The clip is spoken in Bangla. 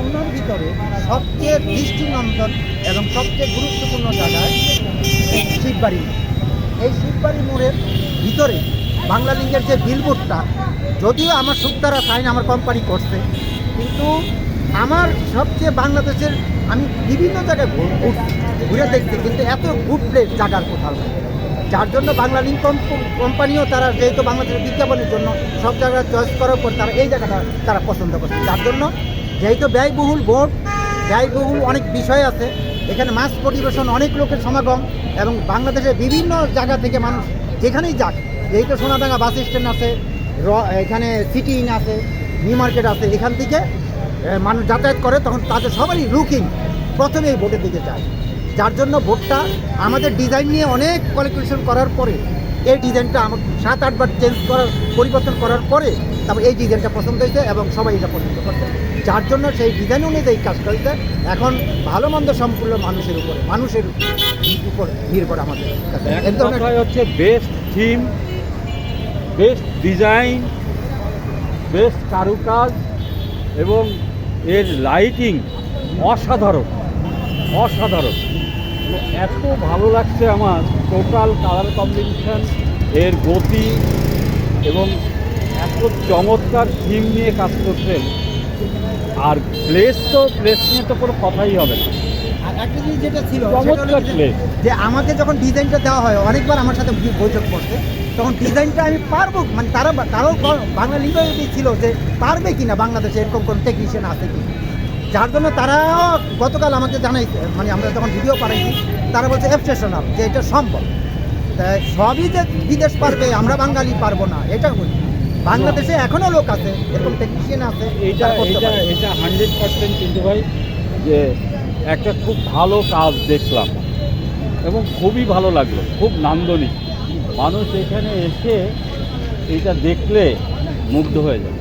খুলনার ভিতরে সবচেয়ে দৃষ্টিনন্দন এবং সবচেয়ে গুরুত্বপূর্ণ জায়গায় শিববাড়ি। এই শিববাড়ি মোড়ের ভিতরে বাংলা লিঙ্কের যে বিলবোর্ডটা, যদিও আমার সুক্তারা সাইন আমার কোম্পানি করছে, কিন্তু আমার সবচেয়ে বাংলাদেশের আমি বিভিন্ন জায়গায় ঘুরে দেখছি, কিন্তু এত গুড প্লেস জায়গার কোথাও নেই। যার জন্য বাংলা লিঙ্ক কোম্পানিও তারা যেহেতু বাংলাদেশের বিজ্ঞাপনের জন্য সব জায়গায় চয়েস করার পর তারা এই জায়গাটা তারা পছন্দ করছে। যার জন্য যেহেতু ব্যয়বহুল বোর্ড, ব্যয়বহুল অনেক বিষয় আছে, এখানে মাস পরিবেশন, অনেক লোকের সমাগম, এবং বাংলাদেশের বিভিন্ন জায়গা থেকে মানুষ যেখানেই যাক, যেহেতু সোনাডাঙ্গা বাস স্ট্যান্ড আছে, এখানে সিটি ইন আছে, নিউ মার্কেট আছে, এখান থেকে মানুষ যাতায়াত করে, তখন তাদের সবারই লুকিং প্রথমে এই বোর্ডের দিকে যায়। যার জন্য বোর্ডটা আমাদের ডিজাইন নিয়ে অনেক ক্যালকুলেশন করার পরে এই ডিজাইনটা আমার 7-8 বার পরিবর্তন করার পরে তারপর এই ডিজাইনটা পছন্দ হয়েছে এবং সবাই এটা পছন্দ করছে। যার জন্য সেই ডিজাইন অনুযায়ী কাজ করতে এখন ভালো মন্দ সম্পূর্ণ মানুষের উপর নির্ভর আমাদের কাছে। হচ্ছে best theme, best design, best কারুকাজ এবং এর লাইটিং অসাধারণ অসাধারণ। এত ভালো লাগছে আমার, টোটাল কালার কম্বিনেশন, এর গতি এবং এত চমৎকার থিম নিয়ে কাজ করছেন। আর প্লেস নিয়ে তো কোনো কথাই হবে না। একটা জিনিস যেটা ছিল চমৎকার প্লেস, যে আমাকে যখন ডিজাইনটা দেওয়া হয়, অনেকবার আমার সাথে বৈঠক করতে, তখন ডিজাইনটা আমি পারবো, মানে তারও বাংলা লিঙ্গই ছিল যে পারবে কিনা বাংলাদেশে এরকম কোন টেকনিশিয়ান আছে কি। যার জন্য তারা গতকাল আমাকে জানাইছে, মানে আমরা যখন ভিডিও পাঠাইছি, তারা বলছে এক্সেপশনাল, যে এটা সম্ভব। সবই যে বিদেশ পারবে, আমরা বাঙালি পারবো না এটা বলি। বাংলাদেশে এখনও লোক আছে, এরকম টেকনিশিয়ান আছে। এটা 100% কিন্তু ভাই, যে একটা খুব ভালো কাজ দেখলাম এবং খুবই ভালো লাগলো, খুব নান্দনিক। মানুষ এখানে এসে এটা দেখলে মুগ্ধ হয়ে যাবে।